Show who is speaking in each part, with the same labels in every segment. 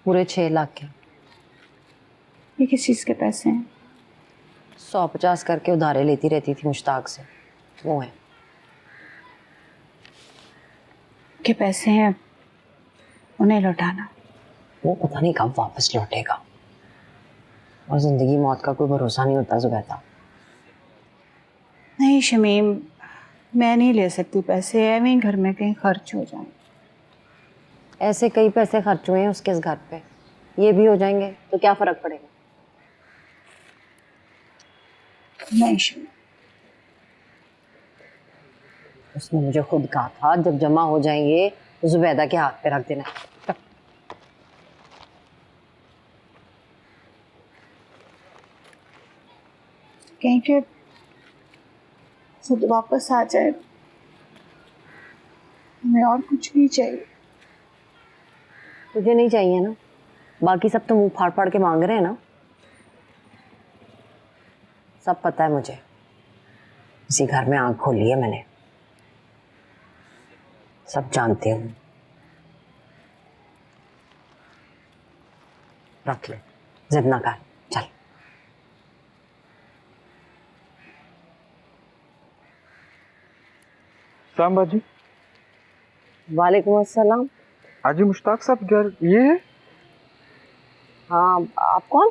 Speaker 1: पूरे 6 लाख के।
Speaker 2: ये किस चीज के पैसे हैं?
Speaker 1: 150 करके उधारे लेती रहती थी मुश्ताक से, वो है।
Speaker 2: के पैसे हैं, उन्हें लौटाना।
Speaker 1: वो पता नहीं कब वापस लौटेगा, और जिंदगी मौत का कोई भरोसा नहीं होता जुबैदा।
Speaker 2: नहीं शमीम, मैं नहीं ले सकती पैसे, ऐਵੇਂ घर में कहीं खर्च हो जाए।
Speaker 1: ऐसे कई पैसे खर्च हुए हैं उसके इस घर पे, ये भी हो जाएंगे तो क्या फर्क पड़ेगा।
Speaker 2: नहीं शमीम,
Speaker 1: उसने मुझे खुद कहा था जब जमा हो जाएंगे तो जुबैदा के हाथ पे रख देना।
Speaker 2: कहीं के खुद वापस आ जाए। हमें और कुछ नहीं चाहिए।
Speaker 1: तुझे नहीं चाहिए ना, बाकी सब तो मुंह फाड़ फाड़ के मांग रहे हैं ना। सब पता है मुझे, इसी घर में आंख खोली है मैंने, सब जानती हूँ। रख ले, जिद ना कर, चल।
Speaker 3: सलाम बाजी।
Speaker 1: वालेकुम अस्सलाम।
Speaker 3: हाजी मुश्ताक साहब घर ये है?
Speaker 1: हाँ, आप कौन?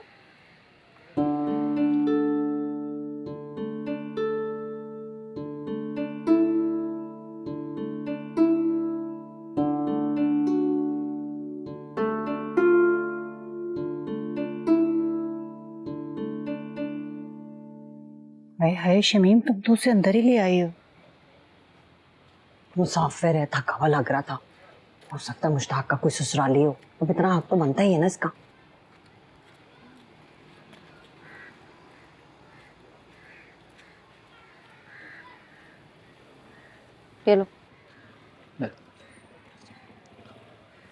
Speaker 2: हाय हाय शमीम, तुम तो उसे अंदर ही ले आई हो।
Speaker 1: मुसाफिर है, थका हुआ लग रहा था, हो सकता है मुश्ताक का कोई ससुराली हो, अब इतना हक तो बनता ही है ना इसका। ले लो।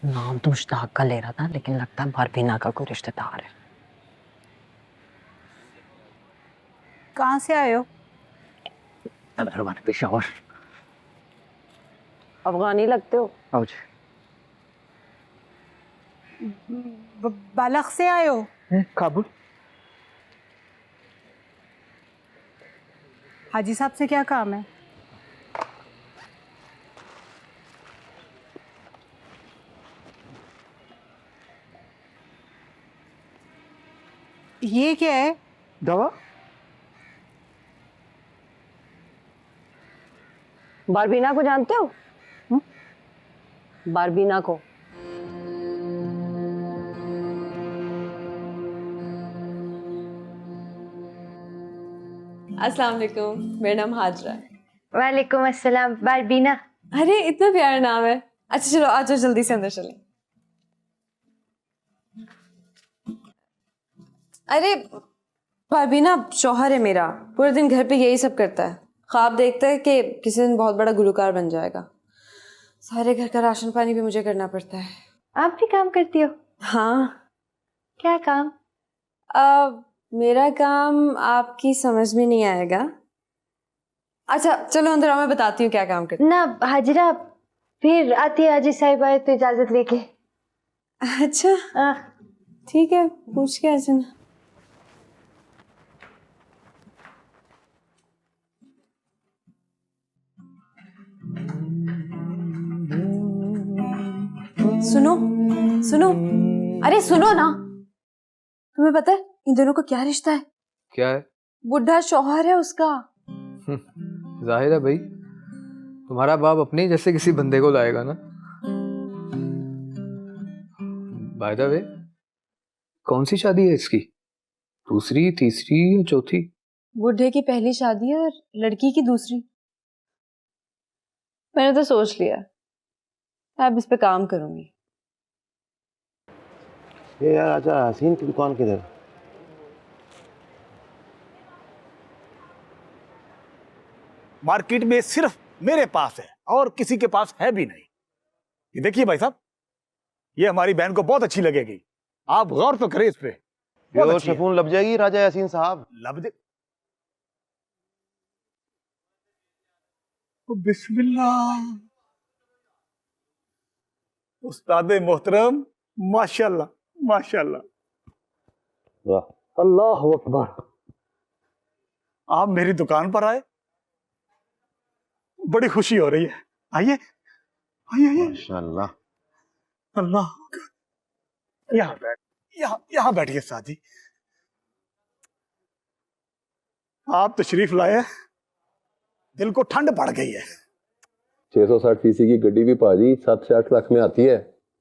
Speaker 1: नाम तो मुश्ताक का ले रहा था, लेकिन लगता है बारबीना का कोई रिश्तेदार है।
Speaker 2: कहाँ से आए हो?
Speaker 3: पेशावर।
Speaker 1: अफगानी लगते हो।
Speaker 3: आओ जी।
Speaker 2: बालक से आए हो?
Speaker 3: काबुल।
Speaker 2: हाजी साहब से क्या काम है? ये क्या है?
Speaker 3: दवा।
Speaker 1: बारबीना को जानते हो? बारबीना को।
Speaker 4: अस्सलाम वालेकुम, मेरा नाम हाजरा है।
Speaker 5: वालेकुम अस्सलाम। बारबीना।
Speaker 4: अरे इतना प्यारा नाम है। अच्छा चलो आ जाओ, जल्दी से अंदर चलें। अरे बारबीना शौहर है मेरा, पूरे दिन घर पे यही सब करता है, ख्वाब देखता है कि किसी दिन बहुत बड़ा गुलकार बन जाएगा। सारे घर का राशन पानी भी मुझे करना पड़ता है।
Speaker 5: आप भी काम करती हो?
Speaker 4: हाँ।
Speaker 5: क्या काम?
Speaker 4: मेरा काम आपकी समझ में नहीं आएगा। अच्छा चलो अंदर आओ, मैं बताती हूँ क्या काम करती
Speaker 5: ना हाजरा, फिर आती है हाजी साहिब आए तो इजाजत लेके।
Speaker 4: हूँ। अच्छा ठीक है, पूछ के आ जाना। सुनो सुनो, अरे सुनो ना, तुम्हें पता है इन दोनों का क्या रिश्ता है?
Speaker 3: क्या है?
Speaker 4: बुढ़ा शौहर है उसका।
Speaker 3: जाहिर है भाई, तुम्हारा बाप अपने ही जैसे किसी बंदे को लाएगा ना। बाय द वे, कौन सी शादी है इसकी? दूसरी, तीसरी या चौथी?
Speaker 4: बुढ़े की पहली शादी है और लड़की की दूसरी। मैंने तो सोच लिया, अब इस पे काम करूंगी।
Speaker 6: ये यार अच्छा, हसीन की दुकान किधर?
Speaker 7: मार्केट में सिर्फ मेरे पास है और किसी के पास है भी नहीं। ये देखिए भाई साहब, ये हमारी बहन को बहुत अच्छी लगेगी, आप गौर तो करें इस पे। बहुत अच्छी है।
Speaker 6: शफून लब जाएगी राजा यासीन साहब।
Speaker 7: लब दे। ओ बिस्मिल्लाह। उस्ताद मोहतरम, माशाल्लाह माशाल्लाह,
Speaker 6: वाह,
Speaker 7: अल्लाह अकबर। आप मेरी दुकान पर आए, बड़ी खुशी हो रही है। आइए आइए आइए।
Speaker 6: माशाल्लाह।
Speaker 7: अल्लाह, यहाँ बैठिए उस्ताद जी। आप तशरीफ लाए, दिल को ठंड पड़ गई है।
Speaker 8: 660 की गड्डी भी भाजी 7-8 लाख में आती है।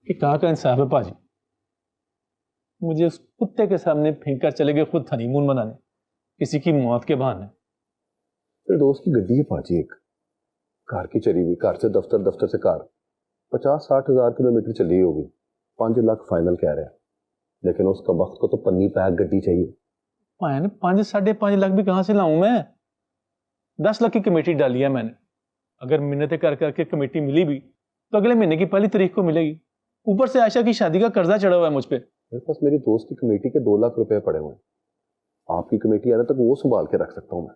Speaker 9: कि कहाँ का इंसाफ है पाजी? मुझे उस कुत्ते के सामने फेंक कर चले गए खुद हनीमून मनाने, किसी की मौत के बहाने।
Speaker 8: मेरे दोस्त की गड्डी है भाजी, एक कार की चली हुई, कार से दफ्तर, दफ्तर से कार, 50-60 हजार किलोमीटर चली होगी। 5 लाख फाइनल कह रहे हैं, लेकिन उसका वक्त को तो पन्नी पैक गड्डी चाहिए।
Speaker 9: 5-5.5 लाख भी कहाँ से लाऊं मैं? 10 लाख की कमेटी डाली है मैंने। अगर मिन्नतें कर करके कमेटी मिली भी तो अगले महीने की पहली तारीख को मिलेगी। ऊपर से आयशा की शादी का कर्जा चढ़ा हुआ है मुझ पे।
Speaker 8: मेरे पास मेरी दोस्त की कमेटी के 2 लाख रुपए पड़े हुए हैं। आपकी कमेटी आने तक वो संभाल के रख सकता हूं मैं।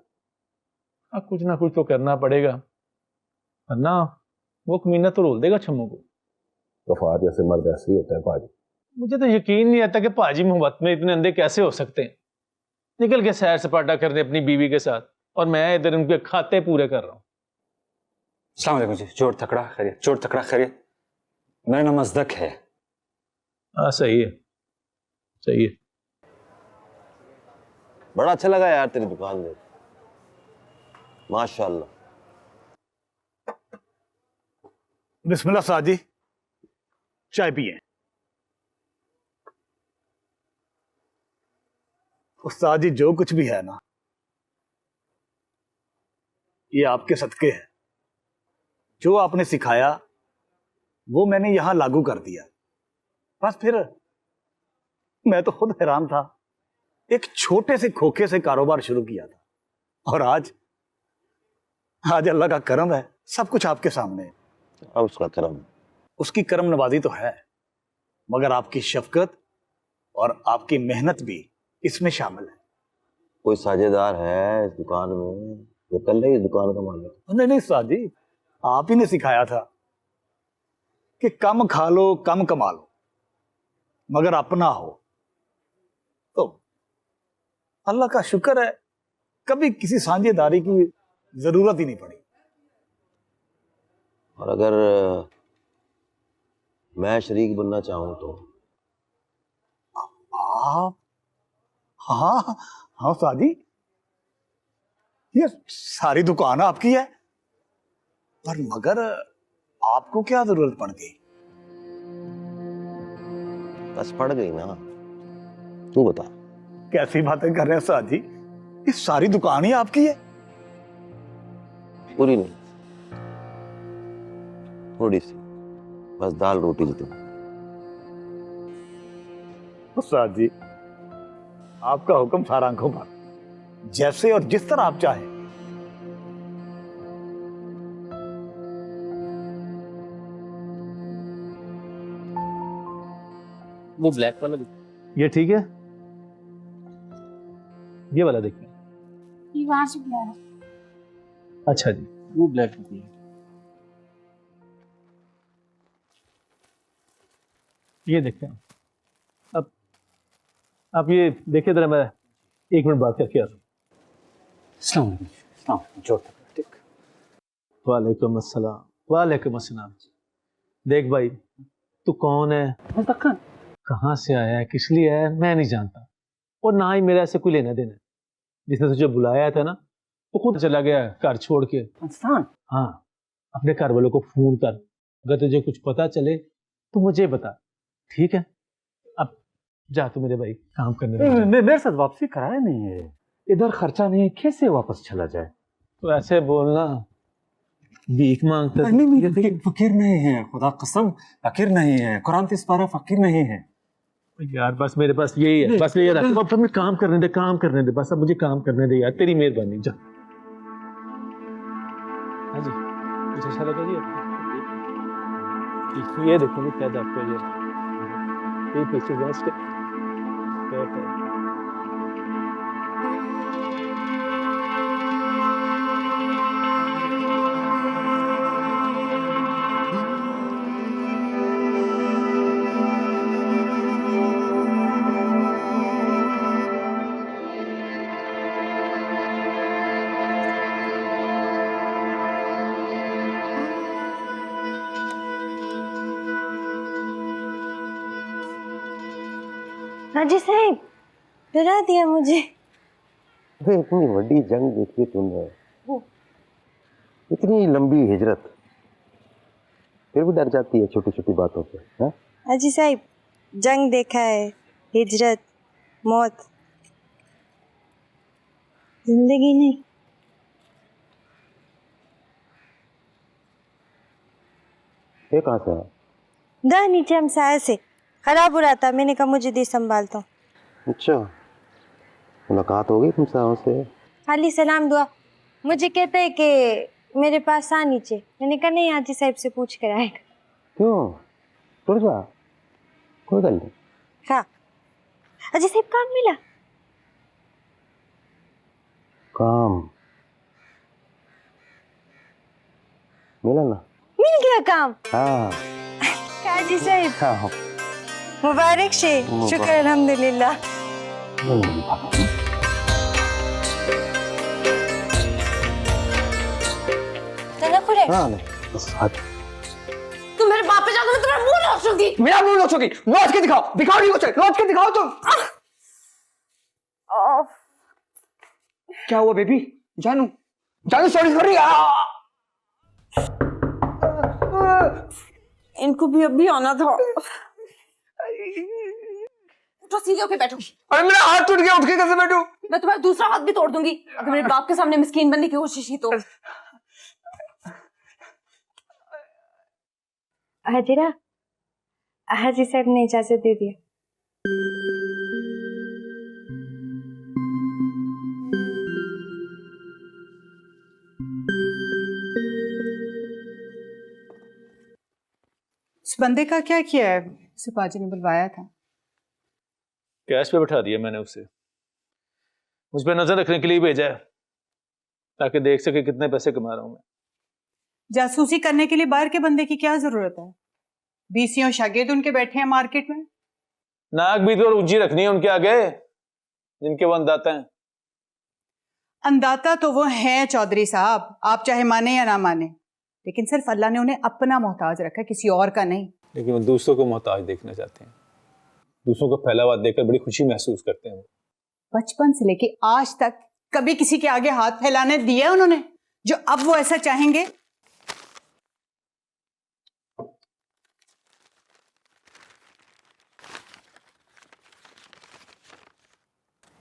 Speaker 9: अब कुछ ना कुछ तो करना पड़ेगा, वरना वो कमीना तो रोल देगा छम्मों को।
Speaker 8: वफार जैसे मर्द ऐसे ही होता है भाजी।
Speaker 9: मुझे तो यकीन नहीं आता कि पाजी मोहब्बत में इतने अंधे कैसे हो सकते हैं। निकल के सैर सपाटा करने अपनी बीवी के साथ, और मैं इधर उनके खाते पूरे कर रहा हूँ।
Speaker 10: अस्सलाम वालेकुम जी। चोर तकड़ा खैरियत, चोर तकड़ा खैरियत। मेरा नाम अज़दक है।
Speaker 9: हाँ सही है, सही है।
Speaker 6: बड़ा अच्छा लगा यार तेरी दुकान में, माशाल्लाह।
Speaker 7: बिस्मिल्लाह उस्ताद जी, चाय पिए। उस्ताद जी, जो कुछ भी है ना, ये आपके सदके है। जो आपने सिखाया वो मैंने यहां लागू कर दिया। बस फिर मैं तो खुद हैरान था। एक छोटे से खोखे से कारोबार शुरू किया था, और आज अल्लाह का करम है, सब कुछ आपके सामने है।
Speaker 6: अब उसका करम,
Speaker 7: उसकी करम नवाजी तो है, मगर आपकी शफकत और आपकी मेहनत भी इसमें शामिल है।
Speaker 6: कोई साझेदार है इस दुकान में? वो कल है इस दुकान का मालिक?
Speaker 7: नहीं उस्ताद जी, आप ही ने सिखाया था कि कम खा लो कम कमा लो, मगर अपना हो। तो अल्लाह का शुक्र है, कभी किसी साझेदारी की जरूरत ही नहीं पड़ी।
Speaker 6: और अगर मैं शरीक बनना चाहूं तो?
Speaker 7: आप? हाँ हाँ उस्ताद जी, ये सारी दुकान आपकी है, पर मगर आपको क्या जरूरत पड़ गई?
Speaker 6: बस पड़ गई ना, तू बता।
Speaker 7: कैसी बातें कर रहे हैं उस्ताद जी, ये सारी दुकान ही आपकी है?
Speaker 6: पूरी नहीं, थोड़ी सी, बस दाल रोटी जितनी।
Speaker 7: उस्ताद जी, आपका हुक्म सारा आंखों पर, जैसे और जिस तरह आप चाहें।
Speaker 9: वो ब्लैक वाला ये ठीक है, ये वाला देखिए।
Speaker 5: ये वहां से गया है।
Speaker 9: अच्छा जी, वो ब्लैक है। ये देखते हैं। अब आप ये देखिए जरा, मैं 1 मिनट बात करके आता हूँ।
Speaker 10: अस्सलाम वालेकुम। चोर तकड़ा। ठीक।
Speaker 9: वालेकुम अस्सलाम। वालेकुम अस्सलाम। देख भाई, तू कौन है, कहाँ से आया है, किस लिए आया है, मैं नहीं जानता, और ना ही मेरा ऐसे कोई लेना देना। जिसने तुझे बुलाया था ना, वो खुद चला गया घर छोड़ के। हाँ, अपने घर वालों को फोन कर, अगर तुझे कुछ पता चले तो मुझे बता, ठीक है? अब जा तू मेरे भाई, काम करने दे।
Speaker 10: मेरे साथ वापसी कराया नहीं है, इधर खर्चा नहीं है, कैसे वापस चला जाए?
Speaker 9: तो ऐसे बोलना, भीख मांगता।
Speaker 10: नहीं, फकीर नहीं है, खुदा कसम फकीर नहीं है, कुरान 30 पारा फकीर नहीं है
Speaker 9: यार। बस मेरे पास यही है, बस ये रख। अब मुझे काम करने दे, काम करने दे, बस अब मुझे काम करने दे यार, तेरी मेहरबानी। जा। हाँ जी, कुछ अच्छा लगा जी आपको? ये देखो क्या आपको, ये पीछे जस्ट
Speaker 5: हाजी साहब डरा दिया मुझे।
Speaker 6: अरे इतनी बड़ी जंग देखी तुमने, इतनी लंबी हिजरत, फिर भी डर जाती है छोटी छोटी बातों पे। हाँ
Speaker 5: हाजी साहब जंग देखा है, हिजरत, मौत, जिंदगी नहीं।
Speaker 6: ये कहाँ से है?
Speaker 5: दा नीचे हम साया से खराब हो रहा था, मैंने कहा मुझे दे संभालता हूँ।
Speaker 6: अच्छा, मुलाकात हो गई तुमसे हमसे?
Speaker 5: खाली सलाम दुआ। मुझे कहता है कि मेरे पास आ नीचे, मैंने कहा नहीं हाजी साहब से पूछ कर आएगा।
Speaker 6: क्यों? टुट जा, कोई गल नहीं।
Speaker 5: हाँ हाजी साहब काम मिला?
Speaker 6: काम मिला ना?
Speaker 5: मिल गया काम?
Speaker 6: हाँ
Speaker 5: हाजी साहब
Speaker 6: हाँ
Speaker 5: मुबारक शे, शुक्र अल्हम्दुलिल्लाह। चलो खुले।
Speaker 6: हाँ नहीं, बस हाथ।
Speaker 4: तुम मेरे बाप पे जाओ तो मैं तुम्हारा मुंह नोचूंगी।
Speaker 3: मेरा मुंह नोचोगी? नोच के दिखाओ, दिखाओ नहीं कुछ, नोच के दिखाओ तुम। क्या हुआ बेबी? जानू, जानू सॉरी सॉरी।
Speaker 4: इनको भी अभी आना था। उठो सीधे होके बैठो।
Speaker 3: अरे मेरा हाथ टूट गया, उठ के कैसे बैठूं?
Speaker 4: मैं तुम्हारा दूसरा हाथ भी तोड़ दूंगी अगर मेरे बाप के सामने मिस्कीन बनने की कोशिश की तो।
Speaker 5: हाजिरा हाजी साहब ने इजाजत दे दिया।
Speaker 2: उस बंदे का क्या किया है? सिपाही ने बुलवाया था।
Speaker 9: कैश पे बैठा दिया मैंने उसे, मुझ पे नजर रखने के लिए भेजा है ताकि देख सके कितने पैसे कमा रहा हूं मैं।
Speaker 2: जासूसी करने के लिए बाहर के बंदे की क्या जरूरत है? बीसियों शागिर्द उनके बैठे हैं मार्केट में।
Speaker 9: नाक भी तो ऊंची रखनी है उनके आगे जिनके वो अंदाता हैं।
Speaker 2: अंदाता तो वो हैं चौधरी साहब, आप चाहे माने या ना माने, लेकिन सिर्फ अल्लाह ने उन्हें अपना मोहताज रखा है, किसी और का नहीं।
Speaker 9: लेकिन वो दूसरों को मोहताज देखना चाहते हैं, दूसरों को फैला हुआ देखकर बड़ी खुशी महसूस करते हैं।
Speaker 2: बचपन से लेके आज तक कभी किसी के आगे हाथ फैलाने दिया उन्होंने जो अब वो ऐसा चाहेंगे?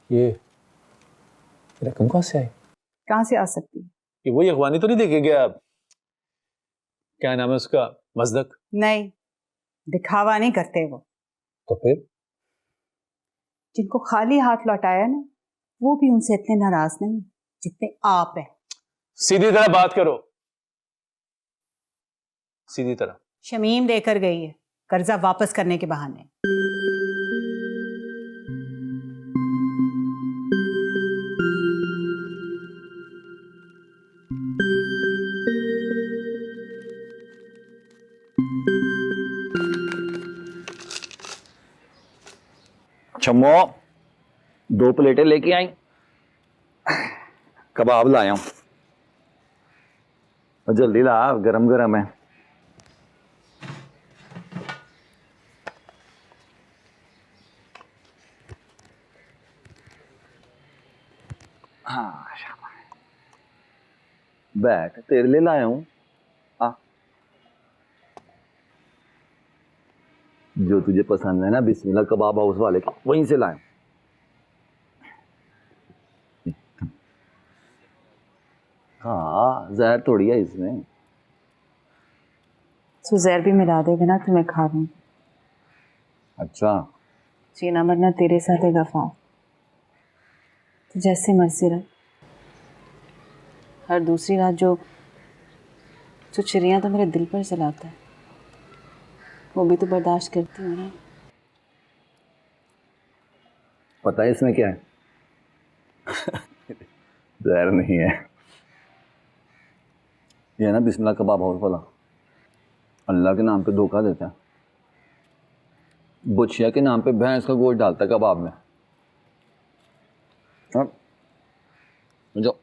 Speaker 9: ये रकम कहाँ से आई?
Speaker 2: कहां से आ सकती है?
Speaker 9: ये वही अखबानी तो नहीं देखे गया आप? क्या नाम है उसका, मजदक?
Speaker 2: नहीं, दिखावा नहीं करते वो।
Speaker 9: तो फिर
Speaker 2: जिनको खाली हाथ लौटाया ना, वो भी उनसे इतने नाराज नहीं जितने आप हैं।
Speaker 9: सीधी तरह बात करो, सीधी तरह।
Speaker 2: शमीम देकर गई है कर्जा वापस करने के बहाने।
Speaker 6: छम्मो 2 प्लेटें लेके आई, कबाब लाया हूं, जल्दी ला, गरम गरम है। हाँ बैठ, तेरे लिए लाया हूं। आ जो तुझे पसंद है ना, बिस्मिल्लाह कबाब हाउस वाले का, वहीं से लाया। हाँ जहर थोड़ी है इसमें।
Speaker 4: तो जहर भी मिला देगा ना तो मैं खा लूँ।
Speaker 6: अच्छा
Speaker 4: जीना मरना तेरे साथ है गफा, तो जैसे मर्जी रह। हर दूसरी रात जो चिड़ियाँ तो मेरे दिल पर चलाता है, वो भी तो बर्दाश्त करती हूँ ना।
Speaker 6: पता है इसमें क्या है? जहर नहीं है, ये ना बिस्मिल्लाह कबाब हाउस वाला अल्लाह के नाम पे धोखा देता है। बुछिया के नाम पे भैंस का गोश्त डालता है कबाब में। और जो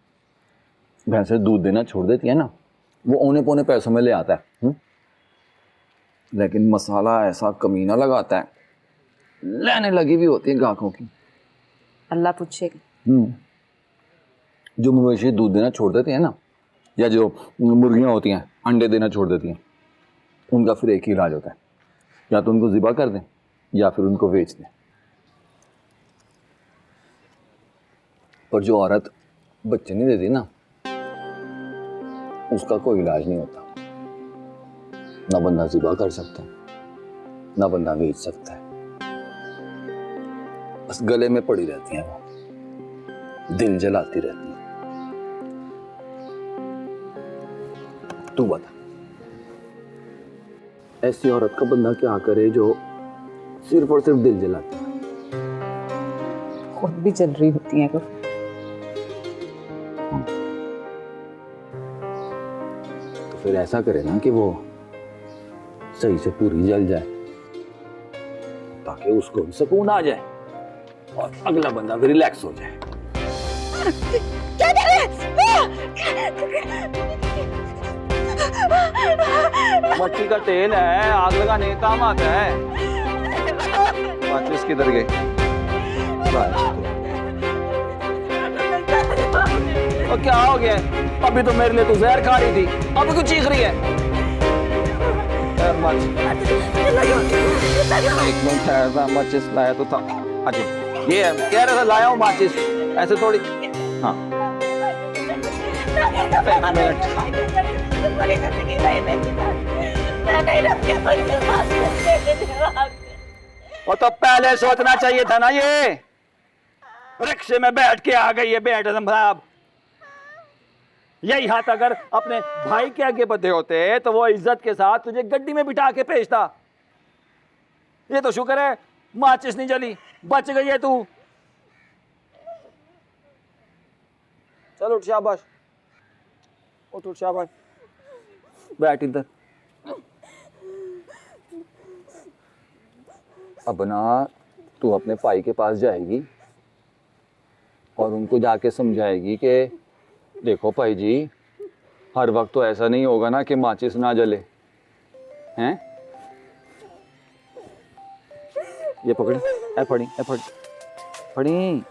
Speaker 6: भैंसें दूध देना छोड़ देती है ना, वो औने पौने पैसों में ले आता है। लेकिन मसाला ऐसा कमीना लगाता है लेने लगी भी होती है गाहकों की।
Speaker 4: अल्लाह पूछेगा।
Speaker 6: जो मवेशी दूध देना छोड़ देती है ना, या जो मुर्गियां होती हैं अंडे देना छोड़ देती हैं, उनका फिर एक ही इलाज होता है, या तो उनको ज़िबा कर दें या फिर उनको बेच दें। पर जो औरत बच्चे नहीं देती ना, उसका कोई इलाज नहीं होता। ना बंदा ज़िबा कर सकता है, ना बंदा बेच सकता है, बस गले में पड़ी रहती हैं वो, दिल जलाती रहती है। तू बता, ऐसी औरत का बंदा क्या करे जो सिर्फ और सिर्फ दिल जलाती है?
Speaker 2: खुद भी जल रही होती है कभी।
Speaker 6: तो फिर ऐसा करे ना कि वो सही से पूरी जल जाए, ताकि उसको भी सुकून आ जाए और अगला बंदा भी रिलैक्स हो जाए।
Speaker 5: क्या कर रहे
Speaker 6: मच्छी का तेल है, आग लगाने का काम आता है। माचिस किधर गई? और क्या हो गया? अभी तो मेरे लिए तू जहर खा रही थी, अभी क्यों चीख रही है? एक मिनट ठहर, माचिस लाया तो था। अच्छा ये है, कह रहा था लाया हूँ माचिस, ऐसे थोड़ी। हाँ एक मिनट। वो तो पहले सोचना चाहिए था ना। ये रिक्शे में बैठ के आ गई है बेटम साहब। यही हाथ अगर अपने भाई के आगे बंधे होते तो वो इज्जत के साथ तुझे गड्डी में बिठा के भेजता। ये तो शुक्र है माचिस नहीं जली, बच गई है तू। चल उठ शाबाश, उठ शाबाश, बैठ इधर। अब ना तू अपने भाई के पास जाएगी और उनको जाके समझाएगी कि देखो भाई जी, हर वक्त तो ऐसा नहीं होगा ना कि माचिस ना जले हैं। ये पकड़ी, ए फड़ी, ए फड़ी, फड़ी।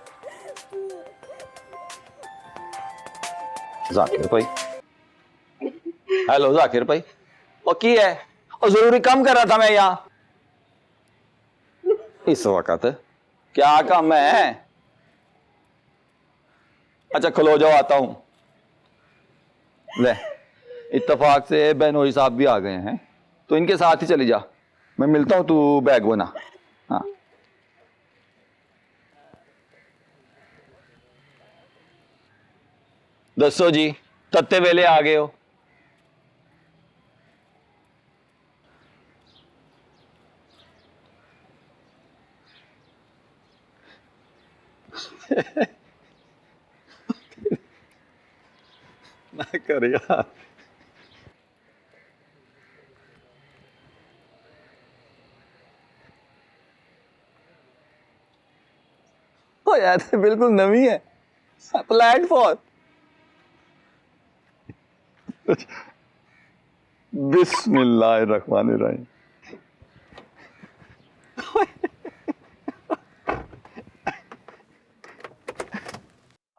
Speaker 6: जाकिर भाई, हेलो जाकिर भाई, वो की है? और जरूरी काम कर रहा था मैं यहाँ इस वक्त। क्या काम है? अच्छा खलो जाओ, आता हूं। ले, इत्तेफाक से बहनोई साहब भी आ गए हैं, तो इनके साथ ही चली जा। मैं मिलता हूं, तू बैग बना। हाँ दसो जी, तत्ते वेले आ गए हो? ना कर यार। ओ यार बिल्कुल नवी है, अप्लाइड फॉर। बिस्मिल्लाहिर्रहमानिर्रहीम।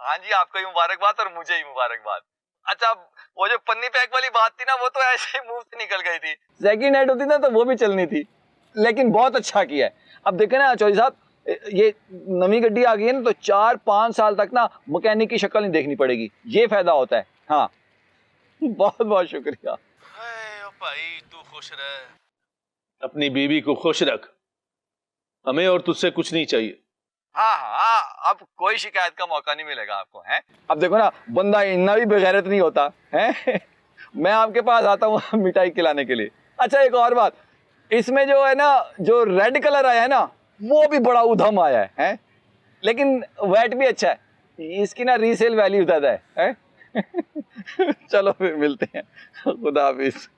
Speaker 6: हाँ जी, आपको ही मुबारकबाद और मुझे ही मुबारकबाद। अच्छा वो जो पन्नी पैक वाली बात थी ना, वो तो ऐसे ही मुंह से निकल गई थी। सेकंड हैंड होती ना तो वो भी चलनी थी, लेकिन बहुत अच्छा किया है। अब देखे ना चौधरी साहब, ये नवी गड्डी आ गई है ना, तो 4-5 साल तक ना मैकेनिक की शक्ल नहीं देखनी पड़ेगी। ये फायदा होता है। हाँ बहुत बहुत शुक्रिया।
Speaker 9: भाई तू खुश रह, अपनी बीवी को खुश रख, हमें और तुझसे कुछ नहीं चाहिए।
Speaker 6: हाँ हाँ, अब कोई शिकायत का मौका नहीं मिलेगा आपको, हैं? अब देखो ना, बंदा इतना भी बेगैरत नहीं होता है। मैं आपके पास आता हूँ मिठाई खिलाने के लिए। अच्छा एक और बात, इसमें जो है ना, जो रेड कलर आया है ना, वो भी बड़ा उधम आया है? लेकिन वेट भी अच्छा है, इसकी ना रीसेल वैल्यू ज्यादा है? चलो फिर मिलते हैं, खुदा हाफिज।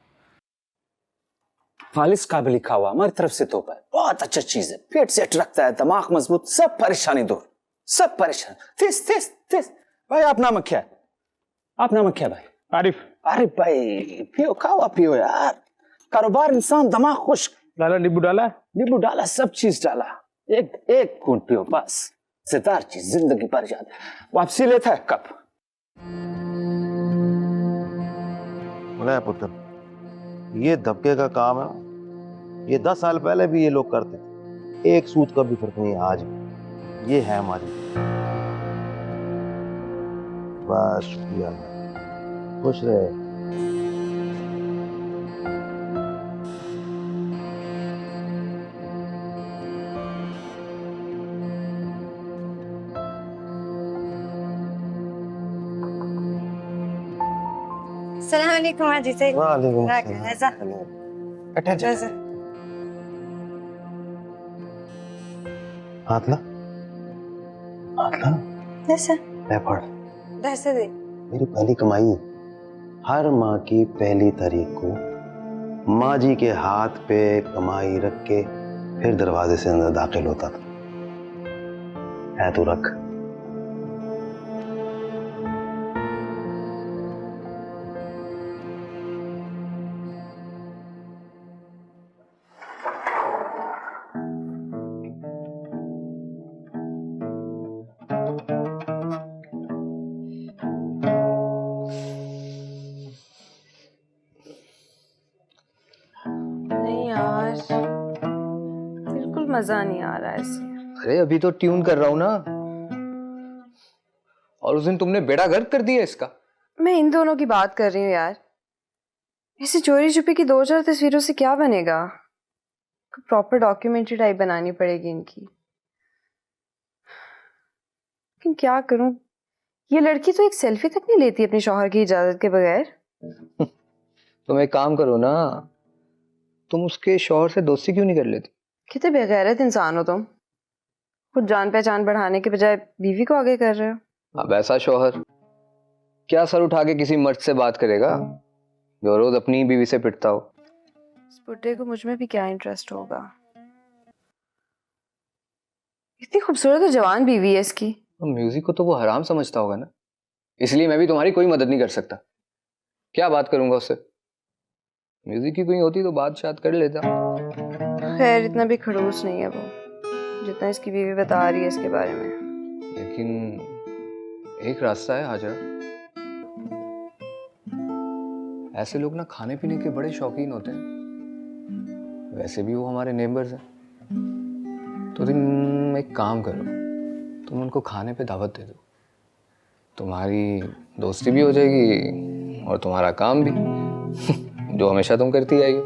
Speaker 10: फालिस का भी लिखा हुआ हमारी तरफ से तोहफा है, बहुत अच्छा चीज है, पेट सेट रखता है, दिमाग मजबूत, सब परेशानी दूर, सब परेशान। थिस थिस थिस भाई, आप नाम क्या है? आप नाम क्या है भाई?
Speaker 7: आरिफ।
Speaker 10: अरे भाई पियो, खाओ पियो यार, कारोबार इंसान दिमाग खुश।
Speaker 7: डाला नींबू डाला?
Speaker 10: नींबू डाला, सब चीज डाला, एक घूंट पियो बस। सितार की जिंदगी परेशान, वापसी लेता है कब?
Speaker 11: बोला है पुत्र, ये धक्के का काम है। ये 10 साल पहले भी ये लोग करते थे, एक सूद का भी फर्क नहीं है आज भी। ये है हमारी। बस शुक्रिया, खुश रहे।
Speaker 5: सलाम अलैकुम हाजी साहब।
Speaker 11: वालेकुम
Speaker 5: ऐसा
Speaker 11: ऐसा हाथ ला, हाथ ला।
Speaker 5: कैसा?
Speaker 11: ले पढ़।
Speaker 5: दरसे दे।
Speaker 11: मेरी पहली कमाई हर माह की पहली तारीख को माँ जी के हाथ पे कमाई रख के फिर दरवाजे से अंदर दाखिल होता था। है तो रख।
Speaker 4: नहीं यार, बिल्कुल मजा नहीं आ रहा है इसे।
Speaker 3: अरे अभी तो ट्यून कर रहा हूं ना, और उस दिन तुमने बेड़ा गर्क कर दिया इसका।
Speaker 4: मैं इन दोनों की बात कर रही हूँ यार। ऐसे चोरी छुपे की 2-4 तस्वीरों से क्या बनेगा? प्रॉपर डॉक्यूमेंट्री टाइप बनानी पड़ेगी इनकी। लेकिन क्या करूं, ये लड़की तो एक सेल्फी तक नहीं लेती अपने शौहर की इजाजत के बगैर।
Speaker 3: तुम एक काम करो ना, तुम उसके शौहर से दोस्ती क्यों नहीं कर लेती?
Speaker 4: कितने बेगैरत इंसान हो तुम। खुद जान पहचान बढ़ाने के बजाय बीवी को आगे कर रहे हो।
Speaker 3: अब ऐसा शौहर क्या सर उठा के किसी मर्द से बात करेगा जो रोज अपनी बीवी से पिटता हो?
Speaker 4: इस बुड्ढे को मुझ में भी क्या इंटरेस्ट होगा? इतनी खूबसूरत और जवान बीवी है इसकी।
Speaker 3: म्यूजिक को तो वो हराम समझता होगा ना, इसलिए मैं भी तुम्हारी कोई मदद नहीं कर सकता। क्या बात करूंगा उससे? म्यूजिक की कोई होती तो बात शायद कर लेता।
Speaker 4: खैर इतना भी खड़ूस नहीं है वो जितना इसकी बीवी बता रही है इसके बारे में।
Speaker 3: लेकिन एक रास्ता है हाजरा, ऐसे लोग ना खाने पीने के बड़े शौकीन होते हैं। वैसे भी वो हमारे नेबर्स हैं, तो तुम एक काम करो, तुम उनको खाने पे दावत दे दो। तुम्हारी दोस्ती भी हो जाएगी और तुम्हारा काम भी जो हमेशा तुम करती आई हो।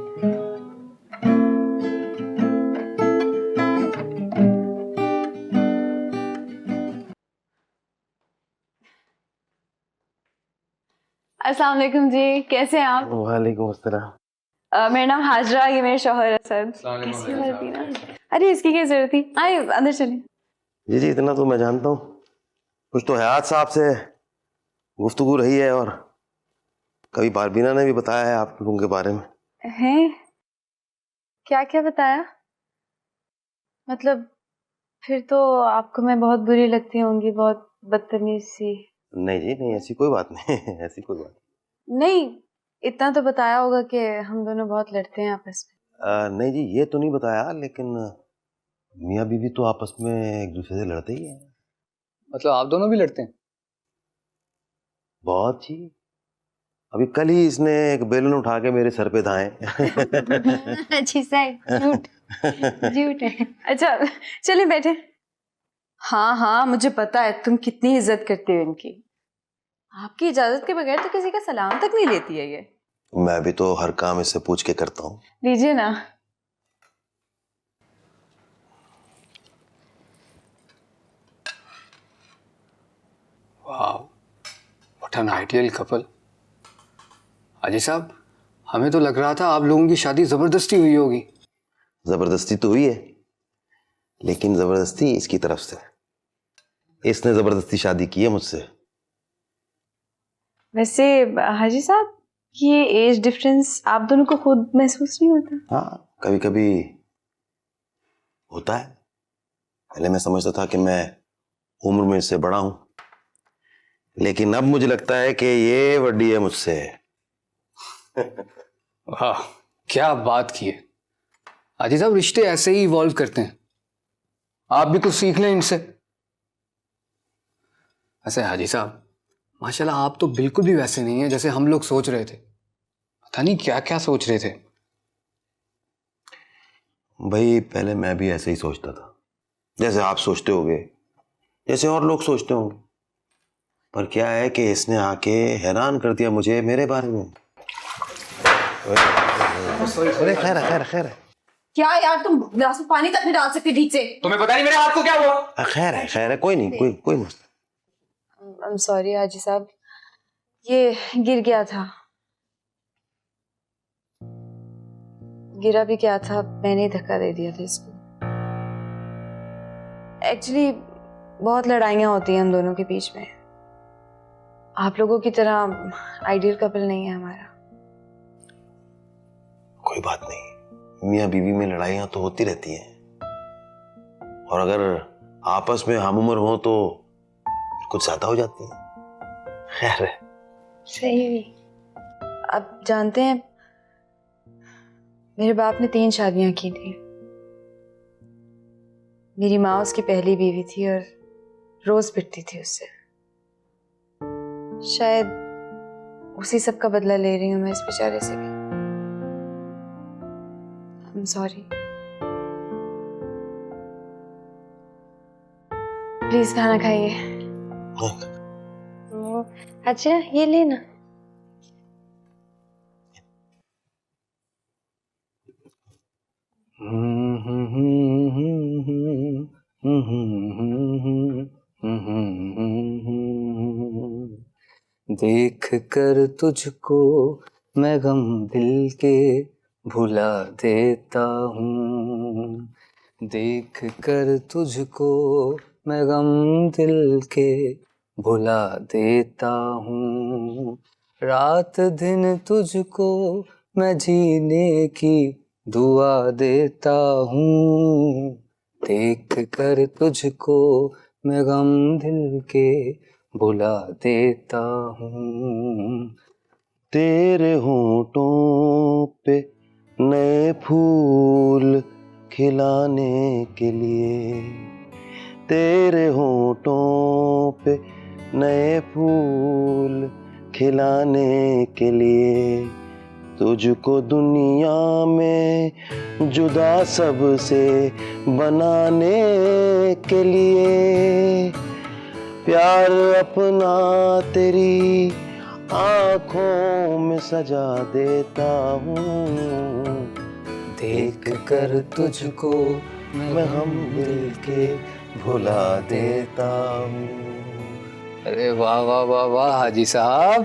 Speaker 4: अस्सलाम वालेकुम जी, कैसे हैं आप?
Speaker 11: वालेकुम अस्सलाम।
Speaker 4: मेरा नाम हाजरा, ये मेरे शौहर असद। कैसी बात थी ना? अरे इसकी क्या जरूरत थी? आइए अंदर चलिए।
Speaker 11: जी जी, इतना तो मैं जानता हूँ। कुछ तो हयात साहब से गुफ्तगू रही है और कभी बारबीना ने भी बताया है आप लोगों के बारे में।
Speaker 4: हैं? क्या क्या बताया? मतलब फिर तो आपको मैं बहुत बुरी लगती होंगी, बहुत बदतमीज सी।
Speaker 11: नहीं जी नहीं, ऐसी कोई बात नहीं ऐसी कोई बात
Speaker 4: नहीं, इतना तो बताया होगा कि हम दोनों बहुत लड़ते हैं आपस में।
Speaker 11: नहीं जी, ये तो नहीं बताया, लेकिन मियाँ बीवी तो आपस में एक दूसरे से लड़ते ही हैं।
Speaker 3: मतलब आप दोनों भी लड़ते हैं?
Speaker 11: बहुत जी, अभी कल ही इसने एक बेलन उठा के मेरे सर पे धाए।
Speaker 5: अच्छी साहब झूठ झूठ है।
Speaker 4: अच्छा चलिए बैठे। हाँ हाँ मुझे पता है तुम कितनी इज्जत करते हो इनकी। आपकी इजाजत के बगैर तो किसी का सलाम तक नहीं लेती है ये।
Speaker 11: मैं भी तो हर काम इससे पूछ के करता हूँ।
Speaker 4: लीजिए ना।
Speaker 3: वाह, what an ideal couple. Ajay साहब, हमें तो लग रहा था आप लोगों की शादी जबरदस्ती हुई होगी।
Speaker 11: जबरदस्ती तो हुई है, लेकिन जबरदस्ती इसकी तरफ से। इसने जबरदस्ती शादी की है मुझसे।
Speaker 4: वैसे हाजी साहब, ये एज डिफरेंस आप दोनों को खुद महसूस नहीं होता?
Speaker 11: हाँ, कभी कभी होता है। पहले मैं समझता था कि मैं उम्र में इससे बड़ा हूं, लेकिन अब मुझे लगता है कि ये बड़ी है मुझसे।
Speaker 3: वाह, क्या बात की है। अजय साहब, रिश्ते ऐसे ही इवॉल्व करते हैं। आप भी कुछ सीख लें इनसे। ऐसे हाजी साहब, माशाल्लाह आप तो बिल्कुल भी वैसे नहीं है जैसे हम लोग सोच रहे थे। पता नहीं क्या क्या सोच रहे थे।
Speaker 11: भाई पहले मैं भी ऐसे ही सोचता था, जैसे आप सोचते होगे, जैसे और लोग सोचते होंगे। पर क्या है कि इसने आके हैरान कर दिया मुझे मेरे बारे में। अरे खैर है, खैर है, खैर है।
Speaker 4: क्या यार, तुम गिलास में पानी तक नहीं डाल सकते ठीक से।
Speaker 3: तुम्हें पता नहीं मेरे हाथ को क्या हुआ?
Speaker 11: खैर है, खैर है, कोई नहीं, कोई मसला।
Speaker 4: आई एम सॉरी हाजी साहब, ये गिर गया था। गिरा भी क्या था, मैंने ही धक्का दे दिया था इसको। एक्चुअली बहुत लड़ाइयाँ होती हैं हम दोनों के बीच में। आप लोगों की तरह आइडियल कपल नहीं है हमारा।
Speaker 11: कोई बात नहीं, मियाँ बीवी में लड़ाइयाँ तो होती रहती हैं, और अगर आपस में हम उम्र हो तो कुछ ज्यादा हो जाती है। खैर है।
Speaker 4: सही भी। आप जानते हैं, मेरे बाप ने 3 शादियां की थी। मेरी माँ उसकी पहली बीवी थी और रोज पिटती थी उससे। शायद उसी सब का बदला ले रही हूं मैं इस बेचारे से भी। I am sorry. प्लीज खाना खाइए।
Speaker 5: अच्छा ये लेना।
Speaker 3: देख कर तुझको मैं गम दिल के भुला देता हूँ। देख कर तुझको मैं गम दिल के भुला देता हूँ। रात दिन तुझको मैं जीने की दुआ देता हूँ। देख कर तुझको मैं गम दिल के भुला देता हूँ।
Speaker 11: तेरे होठों पे नए फूल खिलाने के लिए, तेरे होठों पे नए फूल खिलाने के लिए, तुझको दुनिया में जुदा सबसे बनाने के लिए, प्यार अपना तेरी आँखों में सजा देता हूँ।
Speaker 3: देख कर तुझको
Speaker 11: मैं हम दिल के भुला देता हूँ।
Speaker 3: अरे वाह वाह वाह वाह हाजी साहब।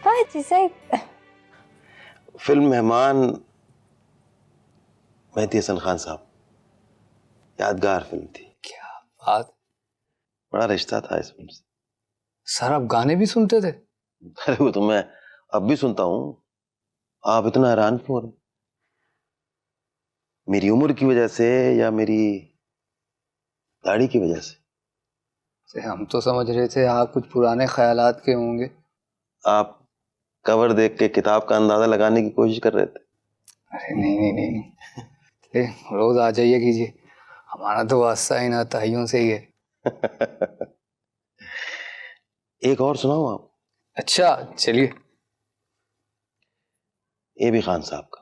Speaker 5: हाजी साहब।
Speaker 11: फिल्म मेहमान, मेहदी हसन खान साहब, यादगार फिल्म थी।
Speaker 3: क्या बात।
Speaker 11: बड़ा रिश्ता था इस फिल्म से।
Speaker 3: सर आप गाने भी सुनते थे?
Speaker 11: अरे वो तो मैं अब भी सुनता हूँ। आप इतना हैरान क्यों हो रहे? मेरी उम्र की वजह से या मेरी दाढ़ी की वजह से?
Speaker 3: हम तो समझ रहे थे आप कुछ पुराने ख्यालात के होंगे।
Speaker 11: आप कवर देख के किताब का अंदाजा लगाने की कोशिश कर रहे थे।
Speaker 3: अरे नहीं नहीं नहीं, नहीं। रोज आ जाइए कीजिए, हमारा तो वास्ता ही ना ताइयों से ही है।
Speaker 11: एक और सुनाऊं आप?
Speaker 3: अच्छा चलिए।
Speaker 11: ये भी खान साहब का।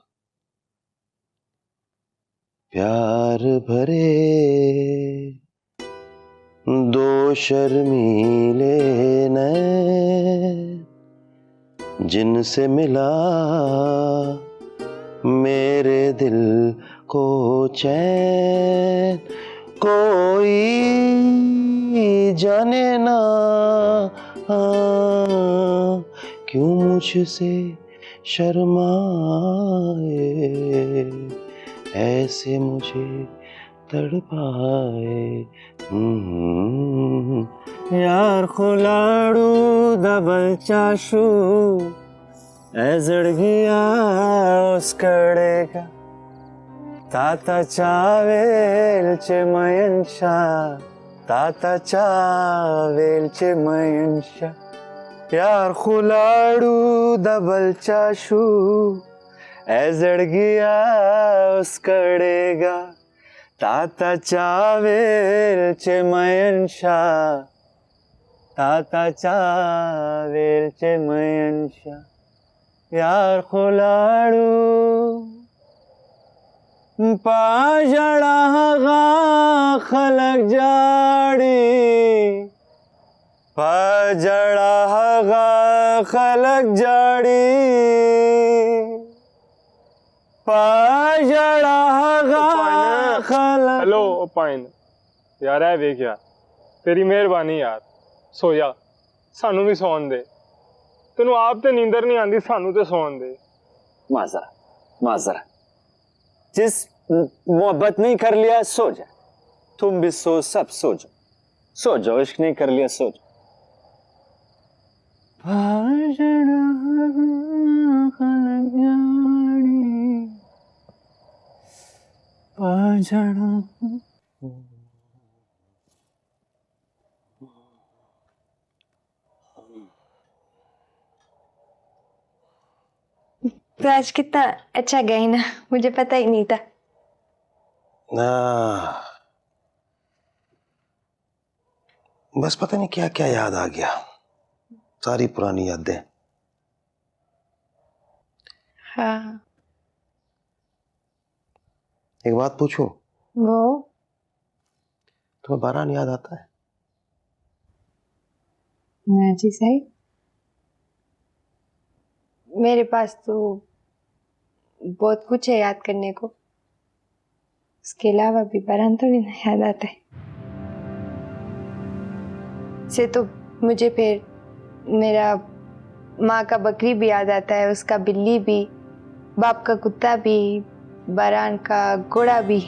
Speaker 11: प्यार भरे दो शर्मीले नैन, जिनसे मिला मेरे दिल को चैन, कोई जाने ना क्यों मुझसे शर्माए, ऐसे मुझे तड़पाए।
Speaker 12: यार खुलाड़ू दबल चाशू एजड़गिया उस कड़ेगा ताता चावेलचे मयंशा, ताता चावेलचे मयंशा। यार खुलाड़ू दबल चाशू एजड़गिया उस कड़ेगा ताताच्या वेलचे मयनशा, ताताच्या वेलचे मयनशा, यार खोलाडू पाजड़ा खलक जाड़ी, पाजड़ा खलक जाड़ी, पाजड़ा खलक।
Speaker 13: हेलो पाइन यार है वेख यार, तेरी मेहरबानी यार, सो जा, सानू भी सौन दे। तेनू आप ते नींदर नहीं आंदी, सानू ते सौन दे।
Speaker 12: माजरा माजरा, जिस मोहब्बत नहीं कर लिया सो जा, तुम भी सो, सब सो जाओ, सो जाओ, इश्क नहीं कर लिया सो जाओ।
Speaker 5: तो आज कितना अच्छा गई ना, मुझे पता ही नहीं था।
Speaker 11: ना बस पता नहीं क्या क्या याद आ गया, सारी पुरानी यादें।
Speaker 5: हाँ।
Speaker 11: एक बात पूछूं?
Speaker 5: वो
Speaker 11: तुम्हें बारान याद आता है?
Speaker 5: ना जी सही, मेरे पास तो बहुत कुछ है याद करने को, उसके अलावा भी बारान थोड़ी ना याद आता है। से तो मुझे फिर मेरा माँ का बकरी भी याद आता है, उसका बिल्ली भी, बाप का कुत्ता भी, बारान का घोड़ा भी।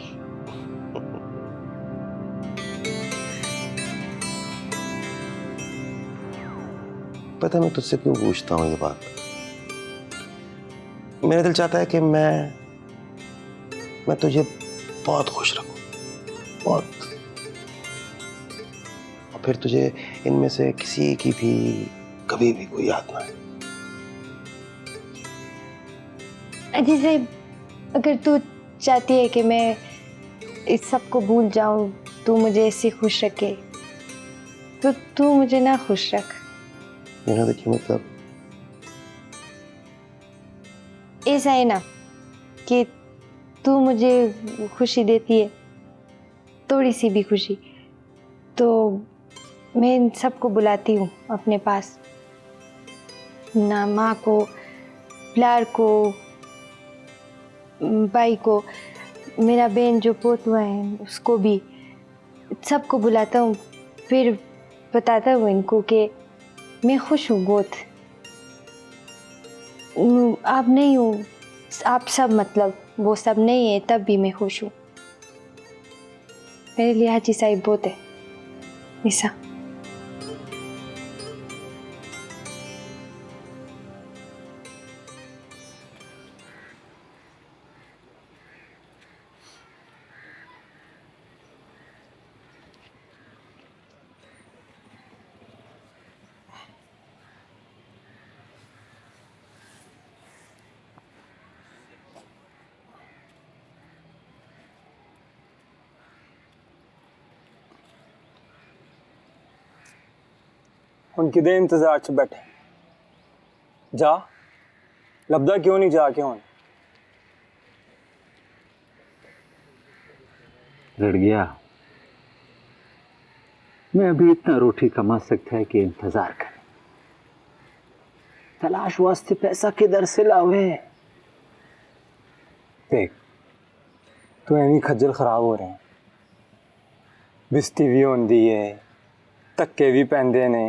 Speaker 11: पता है मैं तुझसे क्यों पूछता हूँ ये बात? मेरा दिल चाहता है कि मैं तुझे बहुत खुश रखूं, बहुत, और फिर तुझे इनमें से किसी की भी कभी भी कोई याद ना आए।
Speaker 5: अजी से अगर तू चाहती है कि मैं इस सब को भूल जाऊं, तू मुझे ऐसे खुश रखे, तो तू मुझे ना खुश रख।
Speaker 11: देखिए मतलब
Speaker 5: ऐसा है ना कि तू मुझे खुशी देती है, थोड़ी सी भी खुशी, तो मैं इन सबको बुलाती हूँ अपने पास, ना माँ को, प्यार को, भाई को, मेरा बहन जो पोतुआ है उसको भी, सबको बुलाता हूँ, फिर बताता हूँ इनको कि मैं खुश हूँ बहुत। आप नहीं हो, आप सब, मतलब वो सब नहीं है तब भी मैं खुश हूँ। मेरे लिए हाजी साहिब बहुत है ऐसा।
Speaker 12: ਹੁਣ ਕਿਦੇ ਇੰਤਜ਼ਾਰ 'ਚ ਬੈਠੇ ਜਾ, ਲੱਭਦਾ क्यों नहीं जाके ਹੁਣ?
Speaker 9: रट गया मैं अभी इतना रोटी कमा सकता है कि इंतजार करें, तलाश वास्ते पैसा किधर से लावे?
Speaker 12: देख तू एवं खज्जल खराब हो रहे हैं, बिस्ती भी होंदी है, धक्के भी पैंदे ने,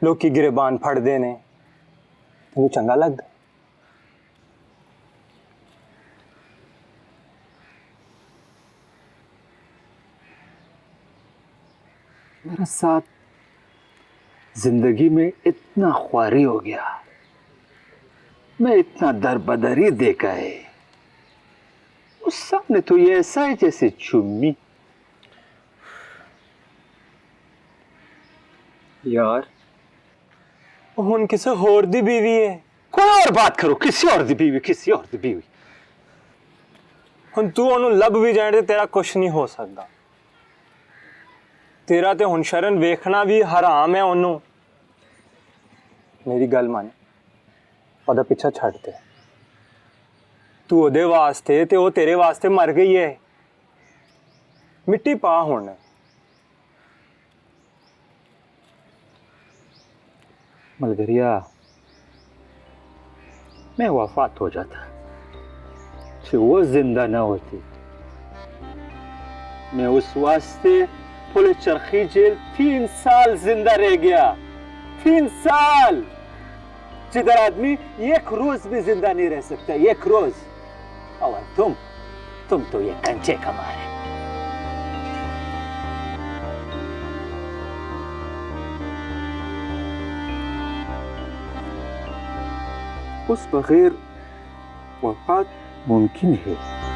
Speaker 12: लोकी गिरबान फड़दे ने, तैनूं चंगा लगदा?
Speaker 9: मेरा साथ जिंदगी में इतना ख्वारी हो गया, मैं इतना दर बदरी देखा है, उस सामने तो ये ऐसा है जैसे चुम्मी।
Speaker 12: यार हुन किसी होर दी बीवी है,
Speaker 9: कोई और बात करो, किसी और दी बीवी, किसी और दी बीवी।
Speaker 12: हुण तू ओनू लब भी जाए ते तेरा कुछ नहीं हो सकता। तेरा ते हुण शरण वेखना भी हराम है ओनू। मेरी गल मान, ओदा पीछा छड्ड दे। तू ओदे वास्ते ते ओ तेरे वास्ते मर गई है। मिट्टी पा हुण।
Speaker 10: मलगरिया, मैं वफात हो जाता कि वो जिंदा ना होती। मैं उस वास्ते पुलिस चरखी जेल 3 साल जिंदा रह गया। 3 साल, जिधर आदमी 1 रोज भी जिंदा नहीं रह सकता, 1 रोज। और तुम तो ये कंचे कमा रहे। उस बगैर वफात मुमकिन है।